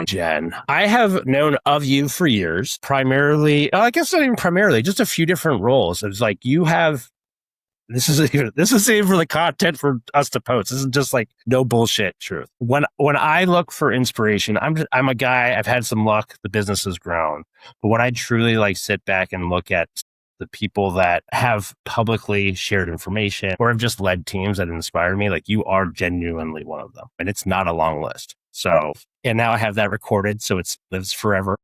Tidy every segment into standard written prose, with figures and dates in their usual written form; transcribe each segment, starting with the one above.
Jen, I have known of you for years, primarily, I guess not even primarily, just a few different roles. It's like you have, this is even for the content for us to post. This is just like no bullshit truth. When I look for inspiration, I'm a guy, I've had some luck, the business has grown. But when I truly like sit back and look at the people that have publicly shared information or have just led teams that inspire me, like you are genuinely one of them. And it's not a long list. So, and now I have that recorded, so it lives forever.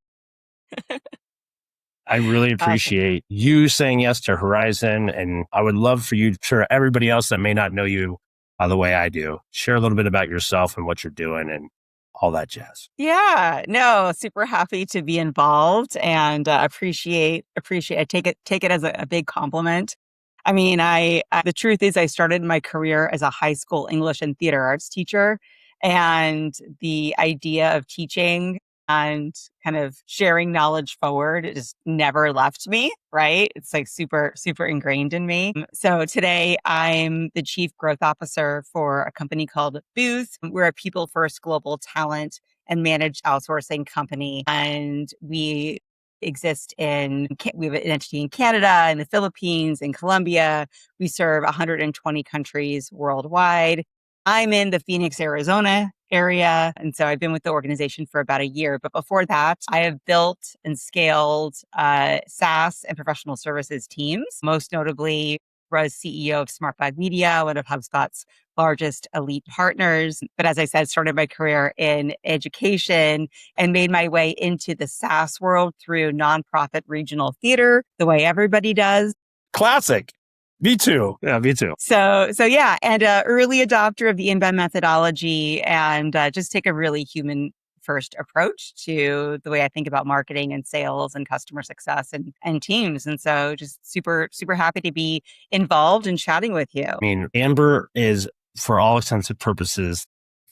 I really appreciate you saying yes to Horizon. And I would love for you, for everybody else that may not know you the way I do, share a little bit about yourself and what you're doing and all that jazz. Yeah, no, super happy to be involved and appreciate. I take it as a big compliment. I mean, the truth is I started my career as a high school English and theater arts teacher, and the idea of teaching and kind of sharing knowledge forward, it just never left me, right? It's like super, super ingrained in me. So today I'm the chief growth officer for a company called Booth. We're a people first global talent and managed outsourcing company. And we we have an entity in Canada, in the Philippines, in Colombia. We serve 120 countries worldwide. I'm in the Phoenix, Arizona area. And so I've been with the organization for about a year. But before that, I have built and scaled SaaS and professional services teams. Most notably, was CEO of SmartBug Media, one of HubSpot's largest elite partners. But as I said, started my career in education and made my way into the SaaS world through nonprofit regional theater, the way everybody does. Classic. Me too. Yeah, me too. So yeah, and early adopter of the inbound methodology, and just take a really human first approach to the way I think about marketing and sales and customer success and teams. And so just super, super happy to be involved and chatting with you. I mean, Amber is, for all intents and purposes,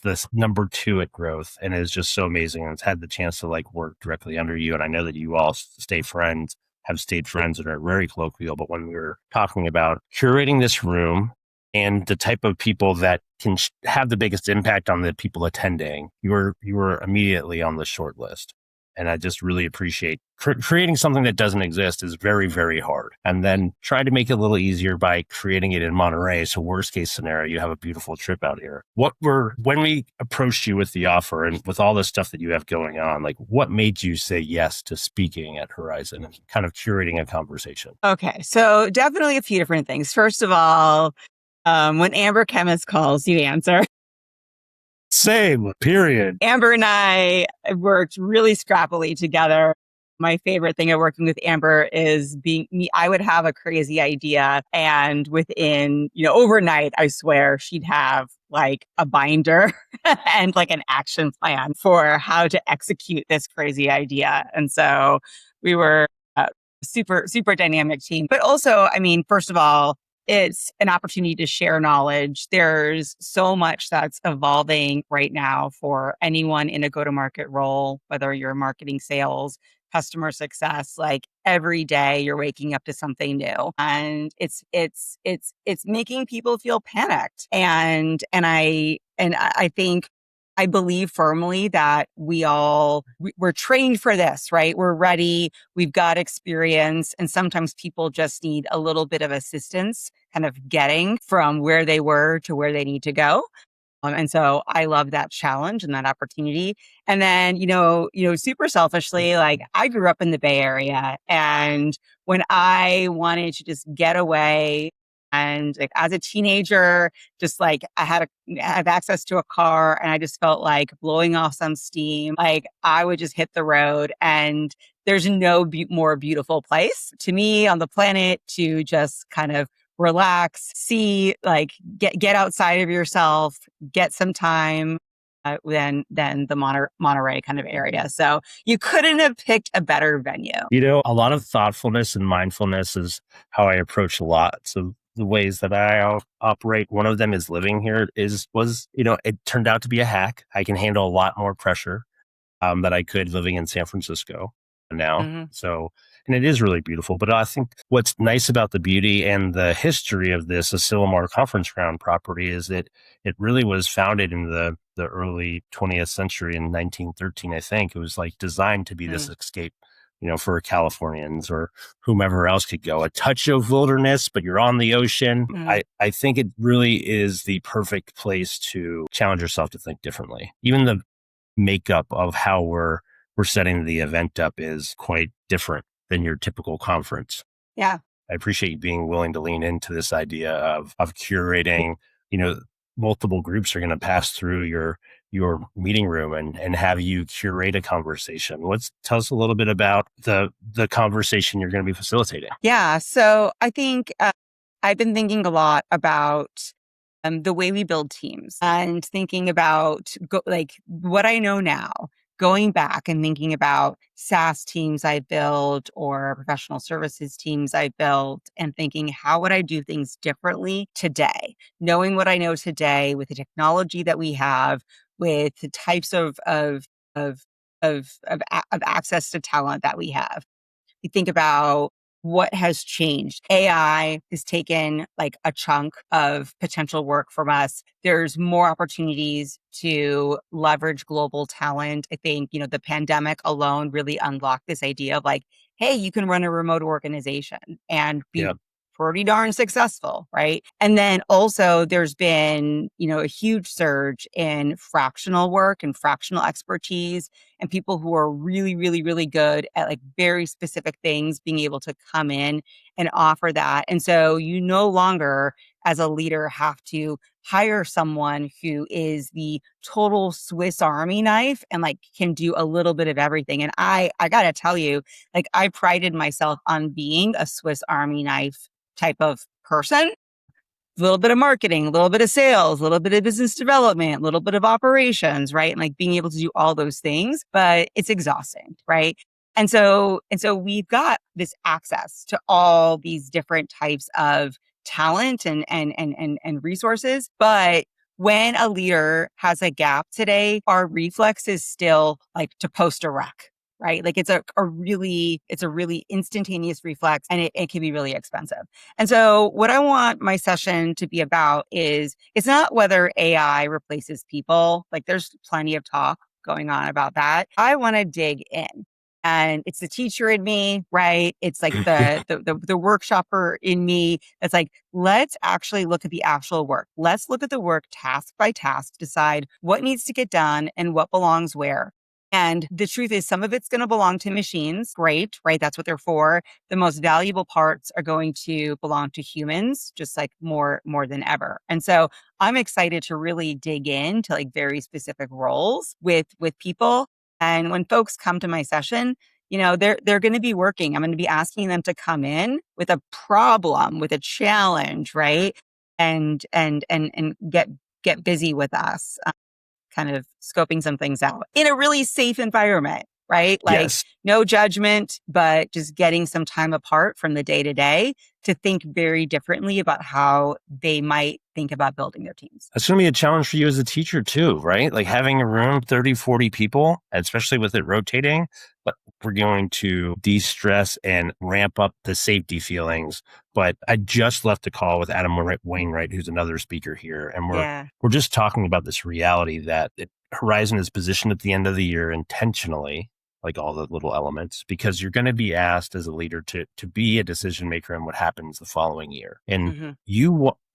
this number 2 at growth and is just so amazing. And it's had the chance to like work directly under you. And I know that you all have stayed friends and are very colloquial. But when we were talking about curating this room and the type of people that can have the biggest impact on the people attending, you were immediately on the short list. And I just really appreciate creating something that doesn't exist is very, very hard. And then try to make it a little easier by creating it in Monterey. So worst case scenario, you have a beautiful trip out here. When we approached you with the offer and with all the stuff that you have going on, like what made you say yes to speaking at Horizon and kind of curating a conversation? Okay. So definitely a few different things. First of all, when Amber Chemist calls, you answer. Same, period. Amber and I worked really scrappily together. My favorite thing of working with Amber is being me. I would have a crazy idea, and within, overnight, I swear she'd have like a binder and like an action plan for how to execute this crazy idea. And so we were a super, super dynamic team. But also, I mean, first of all, it's an opportunity to share knowledge. There's so much that's evolving right now for anyone in a go-to-market role, whether you're marketing, sales, customer success. Like every day you're waking up to something new, and it's making people feel panicked. And I think I believe firmly that we're trained for this, right? We're ready. We've got experience. And sometimes people just need a little bit of assistance kind of getting from where they were to where they need to go. And so I love that challenge and that opportunity. And then, super selfishly, like I grew up in the Bay Area, and when I wanted to just get away, and like as a teenager, just like I have access to a car, and I just felt like blowing off some steam. Like I would just hit the road, and there's no more beautiful place to me on the planet to just kind of relax, see, like get outside of yourself, get some time than the Monterey kind of area. So you couldn't have picked a better venue. A lot of thoughtfulness and mindfulness is how I approach lots of the ways that I operate. One of them is living here it turned out to be a hack. I can handle a lot more pressure that I could living in San Francisco now. Mm-hmm. So, and it is really beautiful. But I think what's nice about the beauty and the history of this Asilomar Conference Ground property is that it really was founded in the the early 20th century in 1913, I think. It was like designed to be this escape, for Californians or whomever else could go. A touch of wilderness, but you're on the ocean. I think it really is the perfect place to challenge yourself to think differently. Even the makeup of how we're setting the event up is quite different than your typical conference. Yeah. I appreciate you being willing to lean into this idea of curating, multiple groups are going to pass through your meeting room and have you curate a conversation. Tell us a little bit about the conversation you're going to be facilitating. Yeah. So I think I've been thinking a lot about the way we build teams and thinking about what I know now, going back and thinking about SaaS teams I built or professional services teams I built and thinking, how would I do things differently today? Knowing what I know today with the technology that we have, with the types of access to talent that we have. You think about what has changed. AI has taken like a chunk of potential work from us. There's more opportunities to leverage global talent. I think, the pandemic alone really unlocked this idea of like, hey, you can run a remote organization and be pretty darn successful, right? And then also there's been, a huge surge in fractional work and fractional expertise and people who are really, really, really good at like very specific things being able to come in and offer that. And so you no longer as a leader have to hire someone who is the total Swiss Army knife and like can do a little bit of everything. And I got to tell you, like I prided myself on being a Swiss Army knife type of person. A little bit of marketing, a little bit of sales, a little bit of business development, a little bit of operations, right? And like being able to do all those things, but it's exhausting, right? And so we've got this access to all these different types of talent and resources. But when a leader has a gap today, our reflex is still like to post a rec, right? Like it's a really instantaneous reflex and it can be really expensive. And so what I want my session to be about is it's not whether AI replaces people. Like there's plenty of talk going on about that. I want to dig in. And it's the teacher in me, right? It's like the workshopper in me. That's like, let's actually look at the actual work. Let's look at the work task by task, decide what needs to get done and what belongs where. And the truth is some of it's going to belong to machines. Great, right? That's what they're for. The most valuable parts are going to belong to humans, just like more than ever. And so I'm excited to really dig into like very specific roles with people. And when folks come to my session, they're going to be working. I'm going to be asking them to come in with a problem, with a challenge, right? And get busy with us. Kind of scoping some things out in a really safe environment, right? Like no judgment, but just getting some time apart from the day to day to think very differently about how they might think about building their teams. That's going to be a challenge for you as a teacher too, right? Like having a room, 30, 40 people, especially with it rotating, but we're going to de-stress and ramp up the safety feelings. But I just left a call with Adam Wainwright, who's another speaker here. And we're just talking about this reality that Horizon is positioned at the end of the year intentionally, like all the little elements, because you're going to be asked as a leader to be a decision maker in what happens the following year. And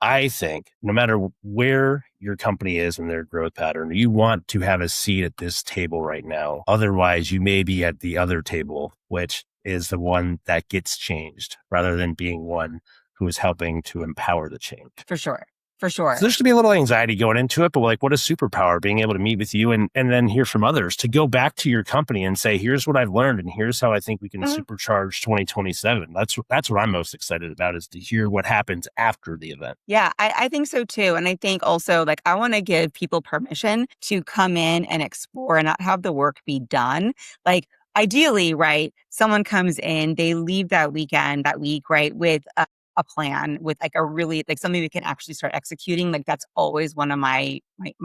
I think no matter where your company is in their growth pattern, you want to have a seat at this table right now. Otherwise, you may be at the other table, which is the one that gets changed rather than being one who is helping to empower the change. For sure. So there's to be a little anxiety going into it, but like what a superpower being able to meet with you and then hear from others, to go back to your company and say, here's what I've learned and here's how I think we can supercharge 2027. That's what I'm most excited about, is to hear what happens after the event. Yeah, I think so too. And I think also like I want to give people permission to come in and explore and not have the work be done. Like ideally, right, someone comes in, they leave that week, right, with a plan, with like a really like something we can actually start executing. Like that's always one of my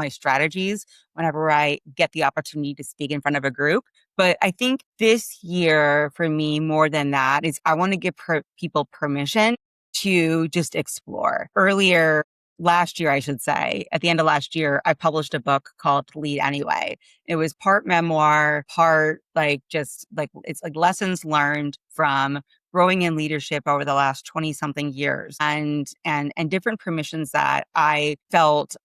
strategies whenever I get the opportunity to speak in front of a group. But I think this year for me, more than that, is I want to give people permission to just explore. Earlier last year, I should say, at the end of last year, I published a book called Lead Anyway. It was part memoir, part like just like it's like lessons learned from growing in leadership over the last 20 something years and different permissions that I felt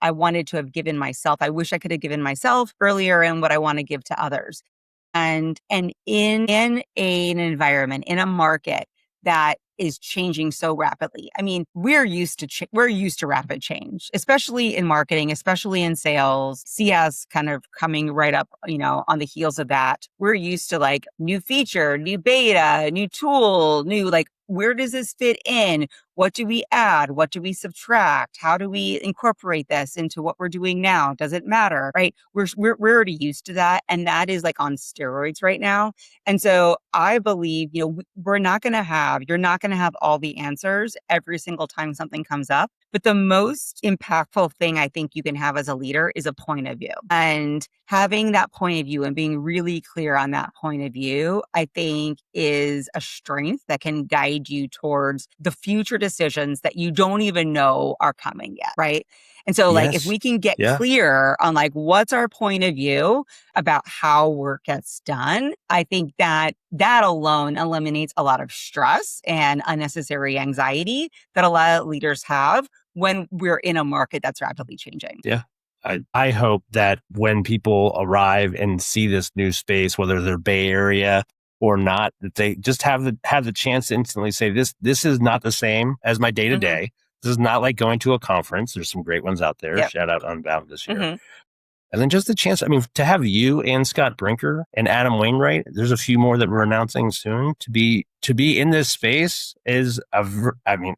I wanted to have given myself. I wish I could have given myself earlier and what I want to give to others. And in an environment, in a market that is changing so rapidly. I mean, we're used to rapid change, especially in marketing, especially in sales. CS kind of coming right up, on the heels of that. We're used to like new feature, new beta, new tool, new like, where does this fit in? What do we add? What do we subtract? How do we incorporate this into what we're doing now? Does it matter? Right? We're already used to that. And that is like on steroids right now. And so I believe, you're not going to have all the answers every single time something comes up. But the most impactful thing I think you can have as a leader is a point of view. And having that point of view and being really clear on that point of view, I think is a strength that can guide you towards the future decisions that you don't even know are coming yet. Right. And so like, if Yes. we can get Yeah. clear on like, what's our point of view about how work gets done, I think that alone eliminates a lot of stress and unnecessary anxiety that a lot of leaders have when we're in a market that's rapidly changing. Yeah. I hope that when people arrive and see this new space, whether they're Bay Area or not, that they just have the chance to instantly say, this is not the same as my day to day. This is not like going to a conference. There's some great ones out there. Yep. Shout out Unbound this year. Mm-hmm. And then just the chance, to have you and Scott Brinker and Adam Wainwright, there's a few more that we're announcing soon, to be in this space is,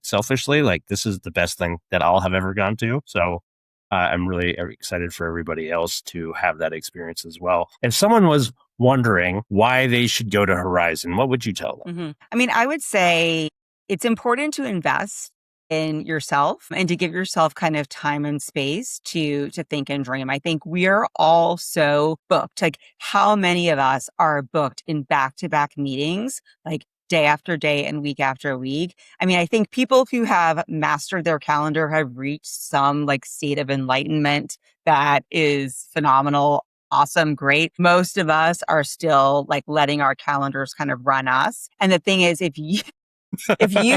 selfishly, like this is the best thing that I'll have ever gone to. So I'm really excited for everybody else to have that experience as well. If someone was wondering why they should go to Horizon, what would you tell them? Mm-hmm. I would say it's important to invest in yourself and to give yourself kind of time and space to think and dream. I think we're all so booked. Like, how many of us are booked in back-to-back meetings, like day after day and week after week? I think people who have mastered their calendar have reached some like state of enlightenment that is phenomenal. Awesome. Great. Most of us are still like letting our calendars kind of run us. And the thing is, if you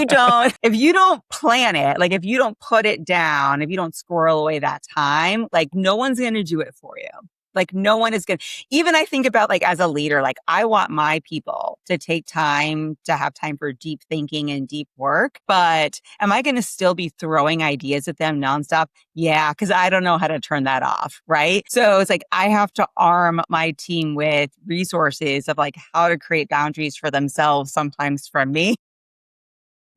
don't plan it, like if you don't put it down, if you don't squirrel away that time, like no one's going to do it for you. Like no one is going to, even I think about like as a leader, like I want my people to take time to have time for deep thinking and deep work, but am I going to still be throwing ideas at them nonstop? Yeah. Cause I don't know how to turn that off. Right. So it's like, I have to arm my team with resources of like how to create boundaries for themselves, sometimes from me.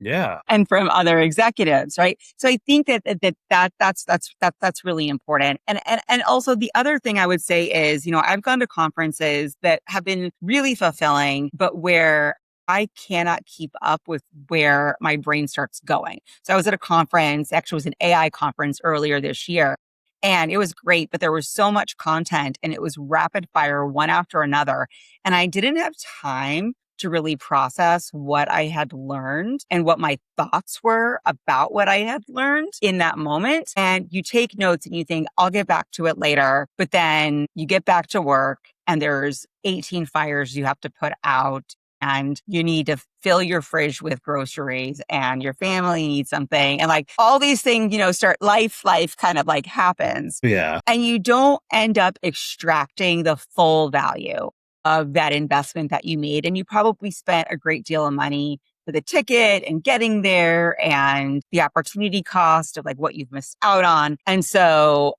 Yeah. And from other executives, right? So I think that's really important. And also the other thing I would say is, I've gone to conferences that have been really fulfilling, but where I cannot keep up with where my brain starts going. So I was at a conference, actually it was an AI conference earlier this year. And it was great, but there was so much content and it was rapid fire one after another. And I didn't have time to really process what I had learned and what my thoughts were about what I had learned in that moment. And you take notes and you think, I'll get back to it later. But then you get back to work and there's 18 fires you have to put out. And you need to fill your fridge with groceries and your family needs something. And like all these things, start life kind of like happens. Yeah. And you don't end up extracting the full value of that investment that you made. And you probably spent a great deal of money for the ticket and getting there and the opportunity cost of like what you've missed out on. And so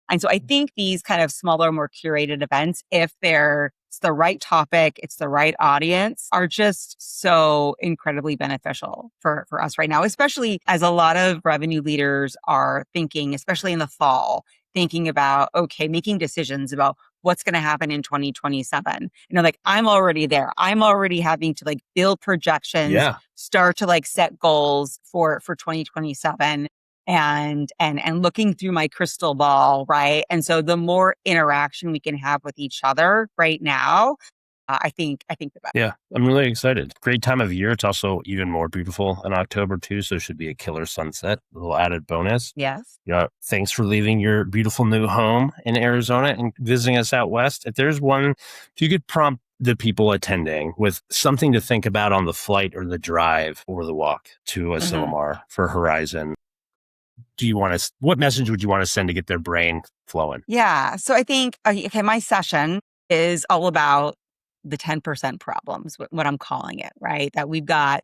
I think these kind of smaller, more curated events, if it's the right topic, it's the right audience, are just so incredibly beneficial for us right now, especially as a lot of revenue leaders are thinking, especially in the fall, thinking about, okay, making decisions about what's going to happen in 2027. Like I'm already there. I'm already having to like build projections, start to like set goals for 2027 and looking through my crystal ball. Right. And so the more interaction we can have with each other right now, I think the best. Yeah, I'm really excited. Great time of year. It's also even more beautiful in October too, so it should be a killer sunset. A little added bonus. Yes. Yeah, thanks for leaving your beautiful new home in Arizona and visiting us out west. If you could prompt the people attending with something to think about on the flight or the drive or the walk to Asilomar for Horizon, what message would you want to send to get their brain flowing? Yeah. So I think, okay, my session is all about the 10% problems, what I'm calling it, right? That we've got,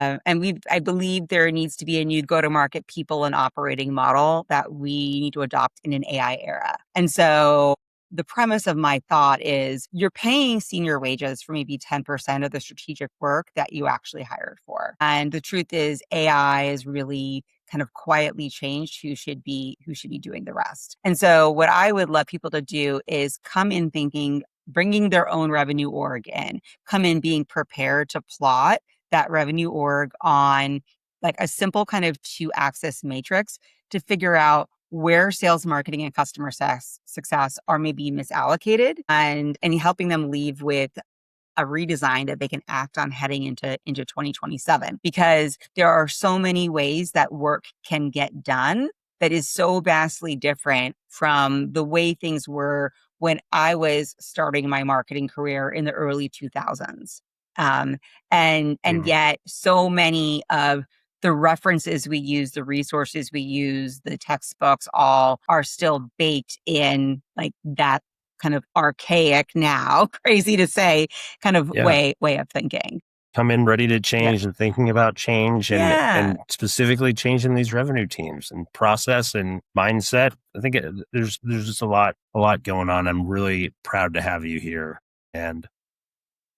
I believe there needs to be a new go-to-market people and operating model that we need to adopt in an AI era. And so the premise of my thought is you're paying senior wages for maybe 10% of the strategic work that you actually hired for. And the truth is AI is really kind of quietly changed who should be doing the rest. And so what I would love people to do is come in thinking, bringing their own revenue org in, come in being prepared to plot that revenue org on like a simple kind of 2-axis matrix to figure out where sales, marketing, and customer success are maybe misallocated, and helping them leave with a redesign that they can act on heading into 2027. Because there are so many ways that work can get done that is so vastly different from the way things were when I was starting my marketing career in the early 2000s. And yet so many of the references we use, the resources we use, the textbooks all are still baked in like that kind of archaic now, crazy to say, kind of way of thinking. Come in ready to change and thinking about change and specifically changing these revenue teams and process and mindset. I think there's just a lot going on. I'm really proud to have you here. And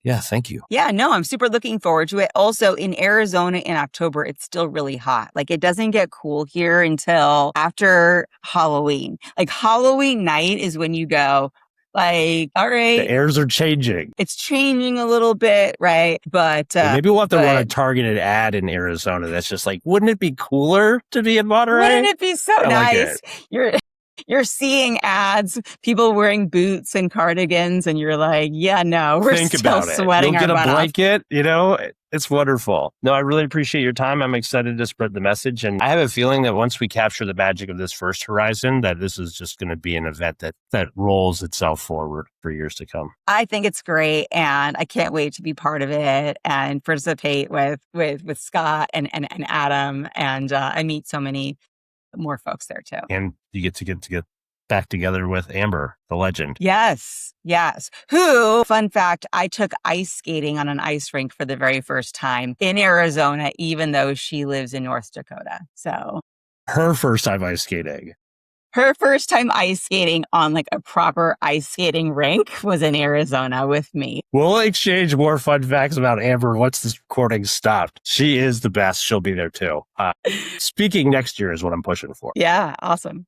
yeah, thank you. Yeah, no, I'm super looking forward to it. Also, in Arizona in October, it's still really hot. Like it doesn't get cool here until after Halloween. Like Halloween night is when you go, like, all right. The airs are changing. It's changing a little bit, right? But maybe we'll have to run a targeted ad in Arizona that's just like, wouldn't it be cooler to be in Monterey? Wouldn't it be so nice? You're seeing ads, people wearing boots and cardigans, and you're like, yeah, no, we're still sweating our butt off. You'll get a blanket, it's wonderful. No, I really appreciate your time. I'm excited to spread the message. And I have a feeling that once we capture the magic of this first Horizon, that this is just going to be an event that rolls itself forward for years to come. I think it's great. And I can't wait to be part of it and participate with Scott and Adam. And I meet so many more folks there too. And you get to get back together with Amber, the legend. Yes. Who, fun fact, I took ice skating on an ice rink for the very first time in Arizona, even though she lives in North Dakota. So her first time ice skating. Her first time ice skating on like a proper ice skating rink was in Arizona with me. We'll exchange more fun facts about Amber once this recording stopped. She is the best. She'll be there too. Speaking next year is what I'm pushing for. Yeah. Awesome.